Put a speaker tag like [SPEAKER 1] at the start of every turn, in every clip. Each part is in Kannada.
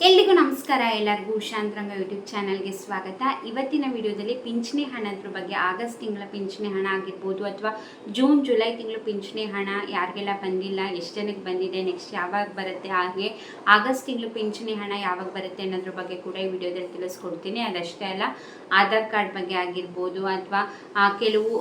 [SPEAKER 1] ಎಲ್ಲಿಗೂ ನಮಸ್ಕಾರ. ಎಲ್ಲರಿಗೂ ಉಷಾಂತರಂಗ ಯೂಟ್ಯೂಬ್ ಚಾನಲ್ಗೆ ಸ್ವಾಗತ. ಇವತ್ತಿನ ವಿಡಿಯೋದಲ್ಲಿ ಪಿಂಚಣಿ ಹಣದ ಬಗ್ಗೆ, ಆಗಸ್ಟ್ ತಿಂಗಳ ಪಿಂಚಣಿ ಹಣ ಆಗಿರ್ಬೋದು ಅಥವಾ ಜೂನ್ ಜುಲೈ ತಿಂಗಳು ಪಿಂಚಣಿ ಹಣ ಯಾರಿಗೆಲ್ಲ ಬಂದಿಲ್ಲ, ಎಷ್ಟು ಜನಕ್ಕೆ ಬಂದಿದೆ, ನೆಕ್ಸ್ಟ್ ಯಾವಾಗ ಬರುತ್ತೆ, ಹಾಗೆ ಆಗಸ್ಟ್ ತಿಂಗಳು ಪಿಂಚಣಿ ಹಣ ಯಾವಾಗ ಬರುತ್ತೆ ಅನ್ನೋದ್ರ ಬಗ್ಗೆ ಕೂಡ ಈ ವಿಡಿಯೋದಲ್ಲಿ ತಿಳಿಸ್ಕೊಡ್ತೀನಿ. ಅದಷ್ಟೇ ಅಲ್ಲ, ಆಧಾರ್ ಕಾರ್ಡ್ ಬಗ್ಗೆ ಆಗಿರ್ಬೋದು ಅಥವಾ ಕೆಲವು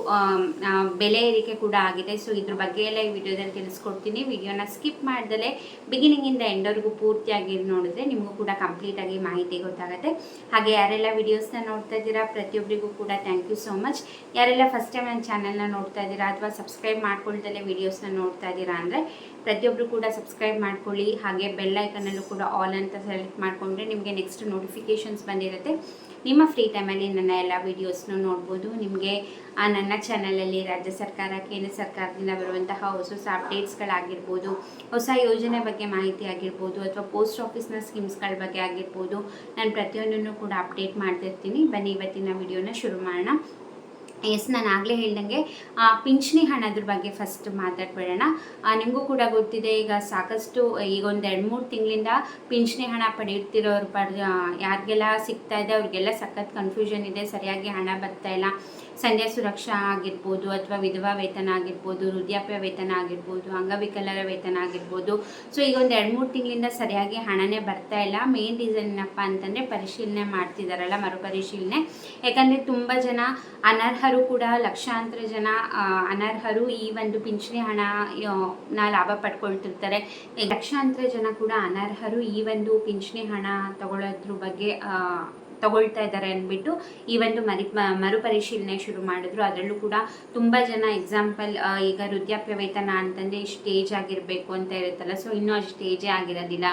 [SPEAKER 1] ಬೆಲೆ ಏರಿಕೆ ಕೂಡ ಆಗಿದೆ. ಸೊ ಇದ್ರ ಬಗ್ಗೆ ಎಲ್ಲ ಈ ವಿಡಿಯೋದಲ್ಲಿ ತಿಳಿಸ್ಕೊಡ್ತೀನಿ. ವಿಡಿಯೋನ ಸ್ಕಿಪ್ ಮಾಡ್ದಲೇ ಬಿಗಿನಿಂಗಿಂದ ಎಂಡವರೆಗೂ ಪೂರ್ತಿಯಾಗಿ ನೋಡಿದ್ರೆ ನಿಮಗೂ ಕೂಡ ಕಂಪ್ಲೀಟ್ ಆಗಿ ಮಾಹಿತಿ ಗೊತ್ತಾಗುತ್ತೆ. ಹಾಗೆ ಯಾರೆಲ್ಲ ವಿಡಿಯೋಸ್ನ ನೋಡ್ತಾ ಇದ್ದೀರಾ ಪ್ರತಿಯೊಬ್ಬರಿಗೂ ಕೂಡ ಥ್ಯಾಂಕ್ ಯು ಸೋ ಮಚ್. ಯಾರೆಲ್ಲ ಫಸ್ಟ್ ಟೈಮ್ ನನ್ನ ಚಾನಲ್ನ ನೋಡ್ತಾ ಇದ್ದೀರಾ ಅಥವಾ ಸಬ್ಸ್ಕ್ರೈಬ್ ಮಾಡ್ಕೊಳ್ದಲ್ಲೇ ವಿಡಿಯೋಸ್ನ ನೋಡ್ತಾ ಇದ್ದೀರಾ ಅಂದರೆ ಪ್ರತಿಯೊಬ್ಬರು ಕೂಡ ಸಬ್ಸ್ಕ್ರೈಬ್ ಮಾಡ್ಕೊಳ್ಳಿ. ಹಾಗೆ ಬೆಲ್ ಐಕನಲ್ಲೂ ಕೂಡ ಆಲ್ ಅಂತ ಸೆಲೆಕ್ಟ್ ಮಾಡಿಕೊಂಡ್ರೆ ನಿಮಗೆ ನೆಕ್ಸ್ಟ್ ನೋಟಿಫಿಕೇಷನ್ಸ್ ಬಂದಿರುತ್ತೆ. ನಿಮ್ಮ ಫ್ರೀ ಟೈಮಲ್ಲಿ ನನ್ನ ಎಲ್ಲ ವೀಡಿಯೋಸ್ನು ನೋಡ್ಬೋದು. ನಿಮಗೆ ನನ್ನ ಚಾನಲಲ್ಲಿ ರಾಜ್ಯ ಸರ್ಕಾರ, ಕೇಂದ್ರ ಸರ್ಕಾರದಿಂದ ಬರುವಂತಹ ಹೊಸ ಹೊಸ ಅಪ್ಡೇಟ್ಸ್ಗಳಾಗಿರ್ಬೋದು, ಹೊಸ ಯೋಜನೆ ಬಗ್ಗೆ ಮಾಹಿತಿ ಆಗಿರ್ಬೋದು ಅಥವಾ ಪೋಸ್ಟ್ ಆಫೀಸ್ನ ಸ್ಕೀಮ್ಸ್ಗಳ ಬಗ್ಗೆ ಆಗಿರ್ಬೋದು, ನಾನು ಪ್ರತಿಯೊಂದನ್ನು ಕೂಡ ಅಪ್ಡೇಟ್ ಮಾಡ್ತಿರ್ತೀನಿ. ಬನ್ನಿ ಇವತ್ತಿನ ವಿಡಿಯೋನ ಶುರು ಮಾಡೋಣ. ನಾನು ಆಗಲೇ ಹೇಳ್ದಂಗೆ ಪಿಂಚಣಿ ಹಣದ್ರ ಬಗ್ಗೆ ಫಸ್ಟ್ ಮಾತಾಡ್ಬೇಡೋಣ. ನಿಮಗೂ ಕೂಡ ಗೊತ್ತಿದೆ, ಈಗ ಸಾಕಷ್ಟು ಈಗ ಒಂದು 2-3 ತಿಂಗಳಿಂದ ಪಿಂಚಣಿ ಹಣ ಪಡೆಯುತ್ತಿರೋರು ಯಾರಿಗೆಲ್ಲ ಸಿಗ್ತಾ ಇದೆ ಅವ್ರಿಗೆಲ್ಲ ಸಖತ್ ಕನ್ಫ್ಯೂಷನ್ ಇದೆ. ಸರಿಯಾಗಿ ಹಣ ಬರ್ತಾ ಇಲ್ಲ. ಸಂಧ್ಯಾ ಸುರಕ್ಷಾ ಆಗಿರ್ಬೋದು ಅಥವಾ ವಿಧವಾ ವೇತನ ಆಗಿರ್ಬೋದು, ವೃದ್ಧಾಪ್ಯ ವೇತನ ಆಗಿರ್ಬೋದು, ಅಂಗವಿಕಲರ ವೇತನ ಆಗಿರ್ಬೋದು. ಸೊ ಈಗ ಒಂದು 2-3 ತಿಂಗಳಿಂದ ಸರಿಯಾಗಿ ಹಣನೇ ಬರ್ತಾ ಇಲ್ಲ. ಮೇನ್ ರೀಸನ್ ಏನಪ್ಪ ಅಂತಂದರೆ ಪರಿಶೀಲನೆ ಮಾಡ್ತಿದ್ದಾರಲ್ಲ, ಮರುಪರಿಶೀಲನೆ. ಯಾಕಂದರೆ ತುಂಬ ಜನ ಅನರ್ಹರು ಕೂಡ, ಲಕ್ಷಾಂತರ ಜನ ಅನರ್ಹರು ಈ ಒಂದು ಪಿಂಚಣಿ ಹಣನ ಲಾಭ ಪಡ್ಕೊಳ್ತಿರ್ತಾರೆ. ಲಕ್ಷಾಂತರ ಜನ ಕೂಡ ಅನರ್ಹರು ಈ ಒಂದು ಪಿಂಚಣಿ ಹಣ ತಗೊಳ್ಳೋದ್ರ ಬಗ್ಗೆ ತಗೊಳ್ತಾ ಇದ್ದಾರೆ ಅಂದ್ಬಿಟ್ಟು ಈ ಒಂದು ಮರುಪರಿಶೀಲನೆ ಶುರು ಮಾಡಿದ್ರು. ಅದರಲ್ಲೂ ಕೂಡ ತುಂಬ ಜನ ಎಕ್ಸಾಂಪಲ್ ಈಗ ವೃದ್ಧಾಪ್ಯ ವೇತನ ಅಂತಂದರೆ ಇಷ್ಟು ಏಜ್ ಆಗಿರಬೇಕು ಅಂತ ಇರುತ್ತಲ್ಲ, ಸೊ ಇನ್ನೂ ಅಷ್ಟು ಏಜೇ ಆಗಿರೋದಿಲ್ಲ,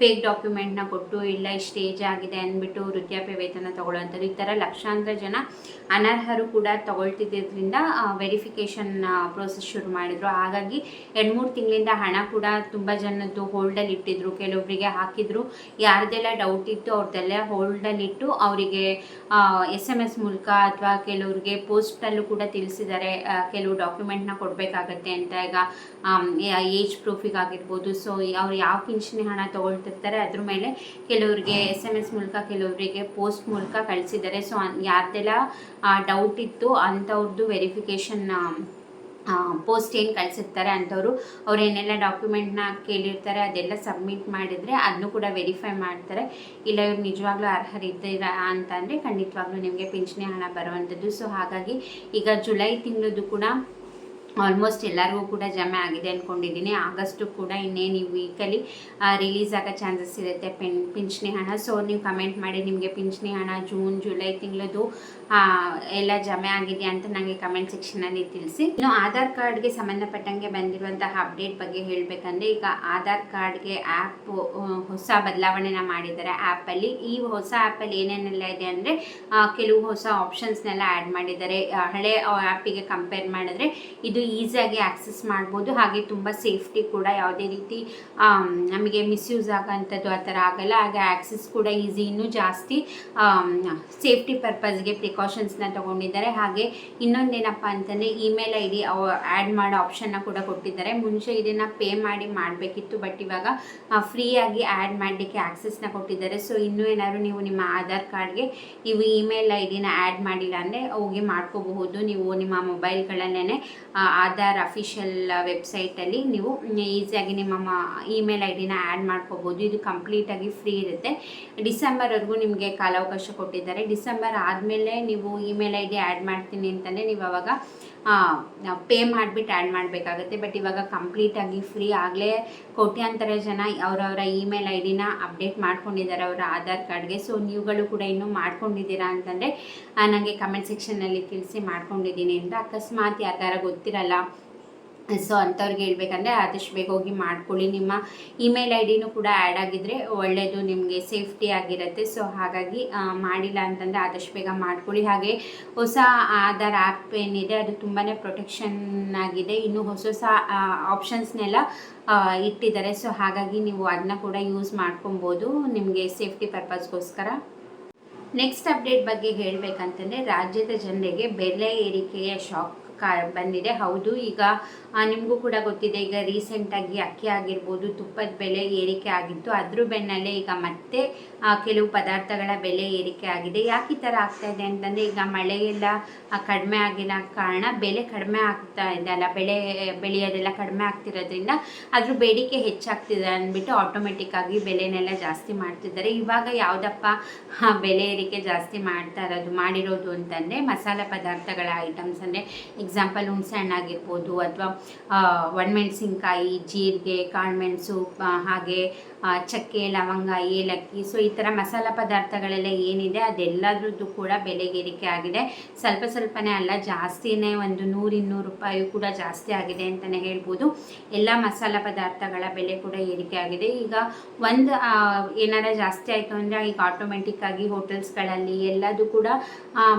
[SPEAKER 1] ಫೇಕ್ ಡಾಕ್ಯುಮೆಂಟ್ನ ಕೊಟ್ಟು ಇಲ್ಲ ಇಷ್ಟು ಏಜ್ ಆಗಿದೆ ಅಂದ್ಬಿಟ್ಟು ವೃದ್ಧಾಪ್ಯ ವೇತನ ತಗೊಳ್ಳೋಂಥದ್ದು. ಈ ಥರ ಲಕ್ಷಾಂತರ ಜನ ಅನರ್ಹರು ಕೂಡ ತಗೊಳ್ತಿದ್ದರಿಂದ ವೆರಿಫಿಕೇಷನ್ ಪ್ರೋಸೆಸ್ ಶುರು ಮಾಡಿದರು. ಹಾಗಾಗಿ 2-3 ತಿಂಗಳಿಂದ ಹಣ ಕೂಡ ತುಂಬ ಜನದ್ದು ಹೋಲ್ಡಲ್ಲಿ ಇಟ್ಟಿದ್ರು, ಕೆಲವೊಬ್ಬರಿಗೆ ಹಾಕಿದ್ರು. ಯಾರ್ದೆಲ್ಲ ಡೌಟ್ ಇತ್ತು ಅವ್ರದ್ದೆಲ್ಲ ಹೋಲ್ಡಲ್ಲಿಟ್ಟು ಅವರಿಗೆ SMS ಮೂಲಕ ಅಥವಾ ಕೆಲವ್ರಿಗೆ ಪೋಸ್ಟಲ್ಲೂ ಕೂಡ ತಿಳಿಸಿದ್ದಾರೆ ಕೆಲವು ಡಾಕ್ಯುಮೆಂಟ್ನ ಕೊಡಬೇಕಾಗತ್ತೆ ಅಂತ. ಈಗ ಏಜ್ ಪ್ರೂಫಿಗಾಗಿರ್ಬೋದು, ಸೊ ಅವ್ರು ಯಾವ ಪಿಂಚಣಿ ಹಣ ತಗೊಳ್ತಿರ್ತಾರೆ ಅದ್ರ ಮೇಲೆ ಕೆಲವರಿಗೆ SMS ಮೂಲಕ, ಕೆಲವರಿಗೆ ಪೋಸ್ಟ್ ಮೂಲಕ ಕಳಿಸಿದ್ದಾರೆ. ಸೊ ಯಾರ್ದೆಲ್ಲ ಡೌಟ್ ಇತ್ತು ಅಂಥವ್ರದ್ದು ವೆರಿಫಿಕೇಷನ್ ಪೋಸ್ಟ್ ಏನು ಕಳಿಸಿರ್ತಾರೆ ಅಂಥವ್ರು ಏನೆಲ್ಲ ಡಾಕ್ಯುಮೆಂಟ್ನ ಕೇಳಿರ್ತಾರೆ ಅದೆಲ್ಲ ಸಬ್ಮಿಟ್ ಮಾಡಿದರೆ ಅದನ್ನು ಕೂಡ ವೆರಿಫೈ ಮಾಡ್ತಾರೆ. ಇಲ್ಲ ಇವ್ರು ನಿಜವಾಗ್ಲೂ ಅರ್ಹರಿದ್ದೀರಾ ಅಂತ ಅಂದರೆ ಖಂಡಿತವಾಗ್ಲೂ ನಿಮಗೆ ಪಿಂಚಣಿ ಹಣ ಬರುವಂಥದ್ದು. ಸೊ ಹಾಗಾಗಿ ಈಗ ಜುಲೈ ತಿಂಗಳದ್ದು ಕೂಡ ಆಲ್ಮೋಸ್ಟ್ ಎಲ್ಲರಿಗೂ ಕೂಡ ಜಮೆ ಆಗಿದೆ ಅಂದ್ಕೊಂಡಿದ್ದೀನಿ. ಆಗಸ್ಟು ಕೂಡ ಇನ್ನೇನು ಈ ವೀಕಲ್ಲಿ ರಿಲೀಸ್ ಆಗೋ ಚಾನ್ಸಸ್ ಇರುತ್ತೆ ಪಿಂಚಣಿ ಹಣ. ಸೊ ನೀವು ಕಮೆಂಟ್ ಮಾಡಿ ನಿಮಗೆ ಪಿಂಚಣಿ ಹಣ ಜೂನ್ ಜುಲೈ ತಿಂಗಳದ್ದು ಎಲ್ಲ ಜಮೆ ಆಗಿದೆ ಅಂತ ನನಗೆ ಕಮೆಂಟ್ ಸೆಕ್ಷನಲ್ಲಿ ತಿಳಿಸಿ. ಇನ್ನು ಆಧಾರ್ ಕಾರ್ಡ್ಗೆ ಸಂಬಂಧಪಟ್ಟಂಗೆ ಬಂದಿರುವಂತಹ ಅಪ್ಡೇಟ್ ಬಗ್ಗೆ ಹೇಳಬೇಕಂದ್ರೆ, ಈಗ ಆಧಾರ್ ಕಾರ್ಡ್ಗೆ ಆ್ಯಪ್ ಹೊಸ ಬದಲಾವಣೆನ ಮಾಡಿದ್ದಾರೆ ಆ್ಯಪಲ್ಲಿ. ಈ ಹೊಸ ಆ್ಯಪಲ್ಲಿ ಏನೇನೆಲ್ಲ ಇದೆ ಅಂದರೆ ಕೆಲವು ಹೊಸ ಆಪ್ಷನ್ಸ್ನೆಲ್ಲ ಆ್ಯಡ್ ಮಾಡಿದ್ದಾರೆ. ಹಳೆ ಆ್ಯಪಿಗೆ ಕಂಪೇರ್ ಮಾಡಿದ್ರೆ ಇದು ಈಸಿಯಾಗಿ ಆಕ್ಸೆಸ್ ಮಾಡ್ಬೋದು. ಹಾಗೆ ತುಂಬ ಸೇಫ್ಟಿ ಕೂಡ, ಯಾವುದೇ ರೀತಿ ನಮಗೆ ಮಿಸ್ಯೂಸ್ ಆಗೋಂಥದ್ದು ಆ ಥರ ಆಗಲ್ಲ. ಹಾಗೆ ಆಕ್ಸೆಸ್ ಕೂಡ ಈಸಿ, ಇನ್ನೂ ಜಾಸ್ತಿ ಸೇಫ್ಟಿ ಪರ್ಪಸ್ಗೆ ಪ್ರಿಕಾಷನ್ಸ್ನ ತೊಗೊಂಡಿದ್ದಾರೆ. ಹಾಗೆ ಇನ್ನೊಂದೇನಪ್ಪ ಅಂತಂದರೆ ಇಮೇಲ್ ID ಆ್ಯಡ್ ಮಾಡೋ ಆಪ್ಷನ್ನ ಕೂಡ ಕೊಟ್ಟಿದ್ದಾರೆ. ಮುಂಚೆ ಇದನ್ನು ಪೇ ಮಾಡಿ ಮಾಡಬೇಕಿತ್ತು, ಬಟ್ ಇವಾಗ ಫ್ರೀಯಾಗಿ ಆ್ಯಡ್ ಮಾಡಲಿಕ್ಕೆ ಆಕ್ಸೆಸ್ನ ಕೊಟ್ಟಿದ್ದಾರೆ. ಸೊ ಇನ್ನೂ ಏನಾದ್ರು ನೀವು ನಿಮ್ಮ ಆಧಾರ್ ಕಾರ್ಡ್ಗೆ ನೀವು ಇಮೇಲ್ ID ಆ್ಯಡ್ ಮಾಡಿಲ್ಲ ಅಂದರೆ ಹೋಗಿ ಮಾಡ್ಕೋಬಹುದು. ನೀವು ನಿಮ್ಮ ಮೊಬೈಲ್ಗಳನ್ನೇ ಆಧಾರ್ ಅಫಿಷಿಯಲ್ ವೆಬ್ಸೈಟಲ್ಲಿ ನೀವು ಈಸಿಯಾಗಿ ನಿಮ್ಮ ಇಮೇಲ್ ID ಆ್ಯಡ್ ಮಾಡ್ಕೋಬೋದು. ಇದು ಕಂಪ್ಲೀಟಾಗಿ ಫ್ರೀ ಇರುತ್ತೆ. ಡಿಸೆಂಬರ್ವರೆಗೂ ನಿಮಗೆ ಕಾಲಾವಕಾಶ ಕೊಟ್ಟಿದ್ದಾರೆ. ಡಿಸೆಂಬರ್ ಆದಮೇಲೆ ನೀವು ಇಮೇಲ್ ID ಆ್ಯಡ್ ಮಾಡ್ತೀನಿ ಅಂತಂದರೆ ನೀವು ಅವಾಗ ಪೇ ಮಾಡಿಬಿಟ್ಟು ಆ್ಯಡ್ ಮಾಡಬೇಕಾಗತ್ತೆ. ಬಟ್ ಇವಾಗ ಕಂಪ್ಲೀಟಾಗಿ ಫ್ರೀ. ಆಗಲೇ ಕೋಟ್ಯಾಂತರ ಜನ ಅವರವರ ಇಮೇಲ್ ID ಅಪ್ಡೇಟ್ ಮಾಡ್ಕೊಂಡಿದ್ದಾರೆ ಅವರ ಆಧಾರ್ ಕಾರ್ಡ್ಗೆ. ಸೊ ನೀವುಗಳು ಕೂಡ ಇನ್ನೂ ಮಾಡ್ಕೊಂಡಿದ್ದೀರಾ ಅಂತಂದರೆ ನನಗೆ ಕಮೆಂಟ್ ಸೆಕ್ಷನ್ನಲ್ಲಿ ತಿಳಿಸಿ ಮಾಡ್ಕೊಂಡಿದ್ದೀನಿ ಅಂತ. ಅಕಸ್ಮಾತ್ ಯಾರ್ದಾರ ಗೊತ್ತಿರಲ್ಲ, ಸೊ ಅಂಥವ್ರಿಗೆ ಹೇಳ್ಬೇಕಂದ್ರೆ ಆದಷ್ಟು ಬೇಗ ಹೋಗಿ ಮಾಡ್ಕೊಳ್ಳಿ. ನಿಮ್ಮ ಇಮೇಲ್ ID ಕೂಡ ಆ್ಯಡ್ ಆಗಿದ್ದರೆ ಒಳ್ಳೆಯದು, ನಿಮಗೆ ಸೇಫ್ಟಿ ಆಗಿರುತ್ತೆ. ಸೊ ಹಾಗಾಗಿ ಮಾಡಿಲ್ಲ ಅಂತಂದರೆ ಆದಷ್ಟು ಬೇಗ ಮಾಡ್ಕೊಳ್ಳಿ. ಹಾಗೆ ಹೊಸ ಆಧಾರ್ ಆ್ಯಪ್ ಏನಿದೆ ಅದು ತುಂಬಾ ಪ್ರೊಟೆಕ್ಷನ್ ಆಗಿದೆ. ಇನ್ನು ಹೊಸ ಹೊಸ ಆಪ್ಷನ್ಸ್ನೆಲ್ಲ ಇಟ್ಟಿದ್ದಾರೆ. ಸೊ ಹಾಗಾಗಿ ನೀವು ಅದನ್ನ ಕೂಡ ಯೂಸ್ ಮಾಡ್ಕೊಬೋದು ನಿಮಗೆ ಸೇಫ್ಟಿ ಪರ್ಪಸ್ಗೋಸ್ಕರ. ನೆಕ್ಸ್ಟ್ ಅಪ್ಡೇಟ್ ಬಗ್ಗೆ ಹೇಳಬೇಕಂತಂದರೆ, ರಾಜ್ಯದ ಜನರಿಗೆ ಬೆಲೆ ಏರಿಕೆಯ ಶಾಕ್ ಬಂದಿದೆ. ಹೌದು, ಈಗ ನಿಮಗೂ ಕೂಡ ಗೊತ್ತಿದೆ, ಈಗ ರೀಸೆಂಟಾಗಿ ಅಕ್ಕಿ ಆಗಿರ್ಬೋದು, ತುಪ್ಪದ ಬೆಲೆ ಏರಿಕೆ ಆಗಿತ್ತು. ಅದ್ರ ಬೆನ್ನಲ್ಲೇ ಈಗ ಮತ್ತೆ ಕೆಲವು ಪದಾರ್ಥಗಳ ಬೆಲೆ ಏರಿಕೆ ಆಗಿದೆ. ಯಾಕೆ ಈ ಥರ ಆಗ್ತಾ ಇದೆ ಅಂತಂದರೆ, ಈಗ ಮಳೆಯೆಲ್ಲ ಕಡಿಮೆ ಆಗಿರೋ ಕಾರಣ ಬೆಲೆ ಕಡಿಮೆ ಆಗ್ತಾ ಇದೆ ಅಲ್ಲ, ಬೆಳೆಯೋದೆಲ್ಲ ಕಡಿಮೆ ಆಗ್ತಿರೋದ್ರಿಂದ ಅದ್ರ ಬೇಡಿಕೆ ಹೆಚ್ಚಾಗ್ತಿದೆ ಅಂದ್ಬಿಟ್ಟು ಆಟೋಮೆಟಿಕ್ ಆಗಿ ಬೆಲೆನೆಲ್ಲ ಜಾಸ್ತಿ ಮಾಡ್ತಿದ್ದಾರೆ. ಇವಾಗ ಯಾವುದಪ್ಪ ಬೆಲೆ ಏರಿಕೆ ಜಾಸ್ತಿ ಮಾಡಿರೋದು ಅಂತಂದರೆ ಮಸಾಲೆ ಪದಾರ್ಥಗಳ ಐಟಮ್ಸ್, ಅಂದರೆ ಎಕ್ಸಾಂಪಲ್ ಹುಣಸೆ ಹಣ್ಣು ಆಗಿರ್ಬೋದು, ಅಥವಾ ಒಣಮೆಣಸಿನ್ಕಾಯಿ, ಜೀರಿಗೆ, ಕಾಳುಮೆಣಸು, ಹಾಗೆ ಚಕ್ಕೆ, ಲವಂಗ, ಏಲಕ್ಕಿ. ಸೊ ಈ ಥರ ಮಸಾಲ ಪದಾರ್ಥಗಳೆಲ್ಲ ಏನಿದೆ ಅದೆಲ್ಲದ್ರದ್ದು ಕೂಡ ಬೆಲೆಗೆ ಏರಿಕೆ ಆಗಿದೆ. ಸ್ವಲ್ಪನೇ ಅಲ್ಲ, ಜಾಸ್ತಿನೇ, ಒಂದು 100-200 ರೂಪಾಯಿ ಕೂಡ ಜಾಸ್ತಿ ಆಗಿದೆ ಅಂತಲೇ ಹೇಳ್ಬೋದು. ಎಲ್ಲ ಮಸಾಲ ಪದಾರ್ಥಗಳ ಬೆಲೆ ಕೂಡ ಏರಿಕೆ ಆಗಿದೆ. ಈಗ ಒಂದು ಏನಾರ ಜಾಸ್ತಿ ಆಯಿತು ಅಂದರೆ ಈಗ ಆಟೋಮೆಟಿಕ್ ಆಗಿ ಹೋಟೆಲ್ಸ್ಗಳಲ್ಲಿ ಎಲ್ಲದೂ ಕೂಡ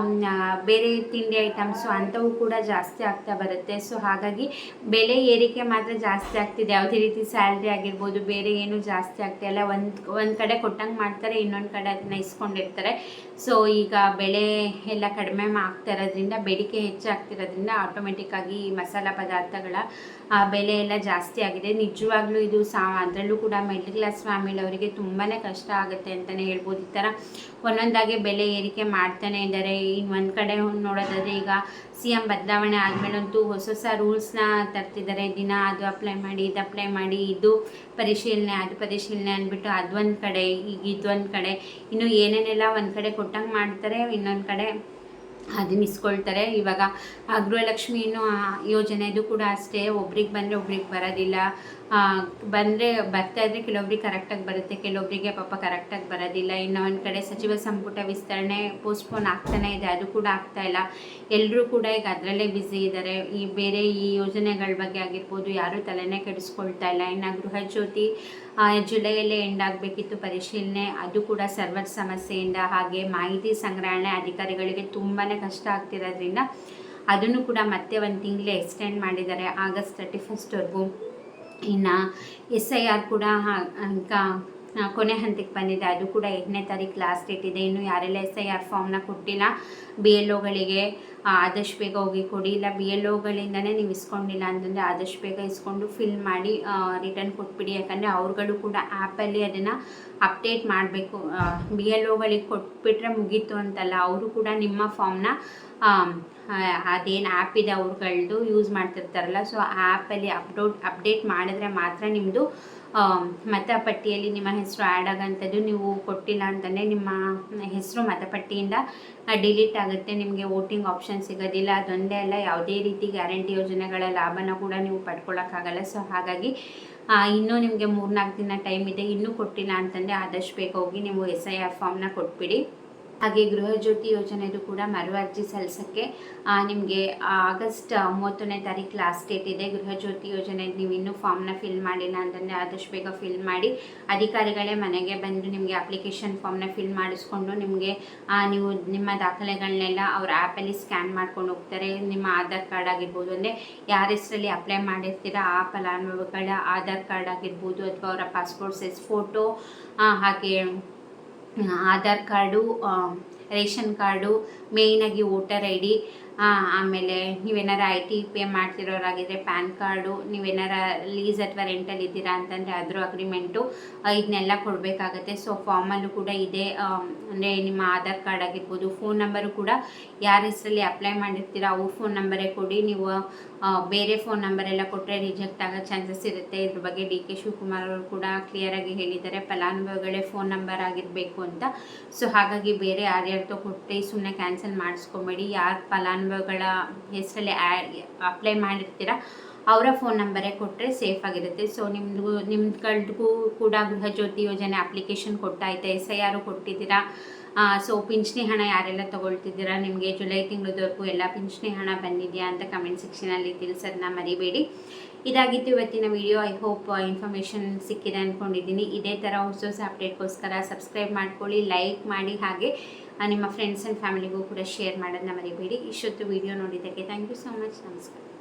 [SPEAKER 1] ಬೇರೆ ತಿಂಡಿ ಐಟಮ್ಸು ಅಂಥವು ಕೂಡ ಜಾಸ್ತಿ ಆಗ್ತಾ ಬರುತ್ತೆ. ಸೊ ಹಾಗಾಗಿ ಬೆಲೆ ಏರಿಕೆ ಮಾತ್ರ ಜಾಸ್ತಿ ಆಗ್ತಿದೆ. ಯಾವುದೇ ರೀತಿ ಸ್ಯಾಲ್ರಿ ಆಗಿರ್ಬೋದು, ಬೇರೆ ಏನು ಜಾಸ್ತಿ ಆಗ್ತಾಯಿಲ್ಲ. ಒಂದು ಕಡೆ ಕೊಟ್ಟಂಗೆ ಮಾಡ್ತಾರೆ, ಇನ್ನೊಂದು ಕಡೆ ಅದನ್ನ ಇಸ್ಕೊಂಡಿರ್ತಾರೆ. ಸೊ ಈಗ ಬೆಳೆ ಎಲ್ಲ ಕಡಿಮೆ ಆಗ್ತಾ ಇರೋದ್ರಿಂದ, ಬೇಡಿಕೆ ಹೆಚ್ಚಾಗ್ತಿರೋದ್ರಿಂದ ಆಟೋಮೆಟಿಕ್ ಆಗಿ ಈ ಮಸಾಲ ಪದಾರ್ಥಗಳ ಬೆಲೆ ಎಲ್ಲ ಜಾಸ್ತಿ ಆಗಿದೆ. ನಿಜವಾಗ್ಲೂ ಇದು ಅದರಲ್ಲೂ ಕೂಡ ಮಿಡ್ಲ್ ಕ್ಲಾಸ್ ಫ್ಯಾಮಿಲಿ ಅವರಿಗೆ ತುಂಬಾ ಕಷ್ಟ ಆಗುತ್ತೆ ಅಂತಲೇ ಹೇಳ್ಬೋದು. ಈ ಥರ ಒಂದೊಂದಾಗಿ ಬೆಲೆ ಏರಿಕೆ ಮಾಡ್ತಾನೆ ಇದ್ದಾರೆ. ಒಂದು ಕಡೆ ನೋಡೋದಾದರೆ, ಈಗ CM ಬದಲಾವಣೆ ಆದಮೇಲಂತೂ ಹೊಸ ರೂಲ್ಸ್ನ ತರ್ತಿದ್ದಾರೆ. ದಿನ ಅದು ಅಪ್ಲೈ ಮಾಡಿ, ಇದು ಅಪ್ಲೈ ಮಾಡಿ, ಇದು ಪರಿಶೀಲನೆ, ಅದು ಪರಿಶೀಲನೆ ಅಂದ್ಬಿಟ್ಟು ಅದೊಂದು ಕಡೆ, ಈಗ ಇದೊಂದು ಕಡೆ, ಇನ್ನು ಏನೇನೆಲ್ಲ ಒಂದು ಕಡೆ ಕೊಟ್ಟಂಗೆ ಮಾಡ್ತಾರೆ, ಇನ್ನೊಂದು ಕಡೆ ಅದನ್ನ ಇಸ್ಕೊಳ್ತಾರೆ. ಇವಾಗ ಗೃಹಲಕ್ಷ್ಮಿನೂ ಯೋಜನೆದು ಕೂಡ ಅಷ್ಟೇ, ಒಬ್ರಿಗೆ ಬಂದರೆ ಒಬ್ರಿಗೆ ಬರೋದಿಲ್ಲ. ಬರ್ತಾಯಿದ್ರೆ ಕೆಲವೊಬ್ರಿಗೆ ಕರೆಕ್ಟಾಗಿ ಬರುತ್ತೆ, ಕೆಲವೊಬ್ಬರಿಗೆ ಪಾಪ ಕರೆಕ್ಟಾಗಿ ಬರೋದಿಲ್ಲ. ಇನ್ನು ಒಂದು ಕಡೆ ಸಚಿವ ಸಂಪುಟ ವಿಸ್ತರಣೆ ಪೋಸ್ಟ್ಪೋನ್ ಆಗ್ತಾನೆ ಇದೆ, ಅದು ಕೂಡ ಆಗ್ತಾಯಿಲ್ಲ. ಎಲ್ಲರೂ ಕೂಡ ಈಗ ಅದರಲ್ಲೇ ಬ್ಯುಸಿ ಇದ್ದಾರೆ. ಈ ಯೋಜನೆಗಳ ಬಗ್ಗೆ ಆಗಿರ್ಬೋದು ಯಾರೂ ತಲೆನೇ ಕೆಡಿಸ್ಕೊಳ್ತಾ ಇಲ್ಲ. ಇನ್ನು ಗೃಹ ಜ್ಯೋತಿ ಜುಲೈಯಲ್ಲೇ ಎಂಡ್ ಆಗಬೇಕಿತ್ತು ಪರಿಶೀಲನೆ, ಅದು ಕೂಡ ಸರ್ವರ್ ಸಮಸ್ಯೆಯಿಂದ, ಹಾಗೆ ಮಾಹಿತಿ ಸಂಗ್ರಹಣೆ ಅಧಿಕಾರಿಗಳಿಗೆ ತುಂಬಾ ಕಷ್ಟ ಆಗ್ತಿರೋದ್ರಿಂದ ಅದನ್ನು ಕೂಡ ಮತ್ತೆ ಒಂದು ತಿಂಗಳು ಎಕ್ಸ್ಟೆಂಡ್ ಮಾಡಿದ್ದಾರೆ, ಆಗಸ್ಟ್ 31ವರೆಗೂ. ಇನ್ನು SIR ಕೂಡ ಕೊನೆ ಹಂತಕ್ಕೆ ಬಂದಿದೆ, ಅದು ಕೂಡ 8ನೇ ತಾರೀಕು ಲಾಸ್ಟ್ ಡೇಟ್ ಇದೆ. ಇನ್ನು ಯಾರೆಲ್ಲ SIR ಫಾರ್ಮ್ನ ಕೊಟ್ಟಿಲ್ಲ, BLOಗಳಿಗೆ ಆದಷ್ಟು ಬೇಗ ಹೋಗಿ ಕೊಡಿ. ಇಲ್ಲ BLOಗಳಿಂದನೇ ನೀವು ಇಸ್ಕೊಂಡಿಲ್ಲ ಅಂತಂದರೆ ಆದಷ್ಟು ಬೇಗ ಇಸ್ಕೊಂಡು ಫಿಲ್ ಮಾಡಿ ರಿಟರ್ನ್ ಕೊಟ್ಬಿಡಿ. ಯಾಕಂದರೆ ಅವ್ರುಗಳು ಕೂಡ ಆ್ಯಪಲ್ಲಿ ಅದನ್ನು ಅಪ್ಡೇಟ್ ಮಾಡಬೇಕು. BLOಗಳಿಗೆ ಕೊಟ್ಬಿಟ್ರೆ ಮುಗೀತು ಅಂತಲ್ಲ, ಅವರು ಕೂಡ ನಿಮ್ಮ ಫಾರ್ಮ್ನ ಅದೇನು ಆ್ಯಪ್ ಇದೆ ಅವ್ರುಗಳದ್ದು ಯೂಸ್ ಮಾಡ್ತಿರ್ತಾರಲ್ಲ, ಸೊ ಆ ಆ್ಯಪಲ್ಲಿ ಅಪ್ಡೇಟ್ ಮಾಡಿದ್ರೆ ಮಾತ್ರ ನಿಮ್ಮದು ಮತಪಟ್ಟಿಯಲ್ಲಿ ನಿಮ್ಮ ಹೆಸರು ಆ್ಯಡ್ ಆಗೋಂಥದ್ದು. ನೀವು ಕೊಟ್ಟಿಲ್ಲ ಅಂತಂದರೆ ನಿಮ್ಮ ಹೆಸರು ಮತಪಟ್ಟಿಯಿಂದ ಡಿಲೀಟ್ ಆಗುತ್ತೆ, ನಿಮಗೆ ವೋಟಿಂಗ್ ಆಪ್ಷನ್ ಸಿಗೋದಿಲ್ಲ. ಅದೊಂದೇ ಅಲ್ಲ, ಯಾವುದೇ ರೀತಿ ಗ್ಯಾರಂಟಿ ಯೋಜನೆಗಳ ಲಾಭನ ಕೂಡ ನೀವು ಪಡ್ಕೊಳ್ಳೋಕ್ಕಾಗಲ್ಲ. ಸೊ ಹಾಗಾಗಿ ಇನ್ನೂ ನಿಮಗೆ 3-4 ದಿನ ಟೈಮ್ ಇದೆ. ಇನ್ನೂ ಕೊಟ್ಟಿಲ್ಲ ಅಂತಂದರೆ ಆದಷ್ಟು ಬೇಗ ಹೋಗಿ ನೀವು SIR ಫಾರ್ಮ್ನ ಕೊಟ್ಬಿಡಿ. ಹಾಗೆ ಗೃಹ ಜ್ಯೋತಿ ಯೋಜನೆದು ಕೂಡ ಮರು ಅರ್ಜಿ ಸಲ್ಲಿಸೋಕ್ಕೆ ನಿಮಗೆ ಆಗಸ್ಟ್ 31ನೇ ತಾರೀಕು ಲಾಸ್ಟ್ ಡೇಟ್ ಇದೆ. ಗೃಹ ಜ್ಯೋತಿ ಯೋಜನೆ ನೀವು ಇನ್ನೂ ಫಾರ್ಮ್ನ ಫಿಲ್ ಮಾಡಿಲ್ಲ ಅಂತಂದರೆ ಆದಷ್ಟು ಬೇಗ ಫಿಲ್ ಮಾಡಿ. ಅಧಿಕಾರಿಗಳೇ ಮನೆಗೆ ಬಂದು ನಿಮಗೆ ಅಪ್ಲಿಕೇಶನ್ ಫಾರ್ಮ್ನ ಫಿಲ್ ಮಾಡಿಸ್ಕೊಂಡು ನಿಮಗೆ ನೀವು ನಿಮ್ಮ ದಾಖಲೆಗಳನ್ನೆಲ್ಲ ಅವ್ರ ಆ್ಯಪಲ್ಲಿ ಸ್ಕ್ಯಾನ್ ಮಾಡ್ಕೊಂಡು ಹೋಗ್ತಾರೆ. ನಿಮ್ಮ ಆಧಾರ್ ಕಾರ್ಡ್ ಆಗಿರ್ಬೋದು, ಅಂದರೆ ಯಾರ ಹೆಸರಲ್ಲಿ ಅಪ್ಲೈ ಮಾಡಿರ್ತೀರ ಆ ಫಲಾನುಭವಿಗಳ ಆಧಾರ್ ಕಾರ್ಡ್ ಆಗಿರ್ಬೋದು, ಅಥವಾ ಅವರ ಪಾಸ್ಪೋರ್ಟ್ ಸೈಜ್ ಫೋಟೋ, ಹಾಗೆ ಆಧಾರ್ ಕಾರ್ಡು, ರೇಷನ್ ಕಾರ್ಡು, ಮೇಯ್ನಾಗಿ ವೋಟರ್ ID, ಆಮೇಲೆ ನೀವೇನಾರ IT ಪೇ ಮಾಡ್ತಿರೋರಾಗಿದ್ದರೆ ಪ್ಯಾನ್ ಕಾರ್ಡು, ನೀವೇನಾರ ಲೀಸ್ ಅಥವಾ ರೆಂಟಲ್ಲಿ ಇದ್ದೀರಾ ಅಂತಂದರೆ ಅದ್ರ ಅಗ್ರಿಮೆಂಟು, ಇದನ್ನೆಲ್ಲ ಕೊಡಬೇಕಾಗತ್ತೆ. ಸೊ ಫಾರ್ಮಲ್ಲೂ ಕೂಡ ಇದೆ, ಅಂದರೆ ನಿಮ್ಮ ಆಧಾರ್ ಕಾರ್ಡ್ ಆಗಿರ್ಬೋದು, ಫೋನ್ ನಂಬರು ಕೂಡ ಯಾರ ಹೆಸರಲ್ಲಿ ಅಪ್ಲೈ ಮಾಡಿರ್ತೀರ ಅವ್ರ ಫೋನ್ ನಂಬರೇ ಕೊಡಿ. ನೀವು ಬೇರೆ ಫೋನ್ ನಂಬರೆಲ್ಲ ಕೊಟ್ಟರೆ ರಿಜೆಕ್ಟ್ ಆಗೋ ಚಾನ್ಸಸ್ ಇರುತ್ತೆ. ಇದ್ರ ಬಗ್ಗೆ DK ಶಿವಕುಮಾರ್ ಅವರು ಕೂಡ ಕ್ಲಿಯರಾಗಿ ಹೇಳಿದ್ದಾರೆ, ಫಲಾನುಭವಿಗಳೇ ಫೋನ್ ನಂಬರ್ ಆಗಿರಬೇಕು ಅಂತ. ಸೊ ಹಾಗಾಗಿ ಬೇರೆ ಯಾರ್ಯಾರ್ದೋ ಕೊಟ್ಟು ಸುಮ್ಮನೆ ಕ್ಯಾನ್ಸಲ್ ಮಾಡಿಸ್ಕೊಬೇಡಿ. ಯಾರು ಫಲಾನುಭವಿಗಳ ಹೆಸರಲ್ಲಿ ಅಪ್ಲೈ ಮಾಡಿರ್ತೀರ ಅವರ ಫೋನ್ ನಂಬರೇ ಕೊಟ್ಟರೆ ಸೇಫ್ ಆಗಿರುತ್ತೆ. ಸೊ ನಿಮ್ಗಳಿಗೂ ಕೂಡ ಗೃಹ ಜ್ಯೋತಿ ಯೋಜನೆ ಅಪ್ಲಿಕೇಶನ್ ಕೊಟ್ಟಾಯ್ತು, SIR ಕೊಟ್ಟಿದ್ದೀರಾ. ಸೊ ಪಿಂಚಣಿ ಹಣ ಯಾರೆಲ್ಲ ತೊಗೊಳ್ತಿದ್ದೀರಾ, ನಿಮಗೆ ಜುಲೈ ತಿಂಗಳವರೆಗೂ ಎಲ್ಲ ಪಿಂಚಣಿ ಹಣ ಬಂದಿದೆಯಾ ಅಂತ ಕಮೆಂಟ್ ಸೆಕ್ಷನಲ್ಲಿ ತಿಳಿಸೋದನ್ನ ಮರಿಬೇಡಿ. ಇದಾಗಿತ್ತು ಇವತ್ತಿನ ವಿಡಿಯೋ. ಐ ಹೋಪ್ ಇನ್ಫಾರ್ಮೇಷನ್ ಸಿಕ್ಕಿದೆ ಅಂದ್ಕೊಂಡಿದ್ದೀನಿ. ಇದೇ ಥರ ಹೊಸ ಅಪ್ಡೇಟ್ಗೋಸ್ಕರ ಸಬ್ಸ್ಕ್ರೈಬ್ ಮಾಡ್ಕೊಳ್ಳಿ, ಲೈಕ್ ಮಾಡಿ, ಹಾಗೆ ನಿಮ್ಮ ಫ್ರೆಂಡ್ಸ್ ಆ್ಯಂಡ್ ಫ್ಯಾಮಿಲಿಗೂ ಕೂಡ ಶೇರ್ ಮಾಡೋದನ್ನ ಮರಿಬೇಡಿ. ಇಷ್ಟೊತ್ತು ವಿಡಿಯೋ ನೋಡಿದ್ದಕ್ಕೆ ಥ್ಯಾಂಕ್ ಯು ಸೋ ಮಚ್. ನಮಸ್ಕಾರ.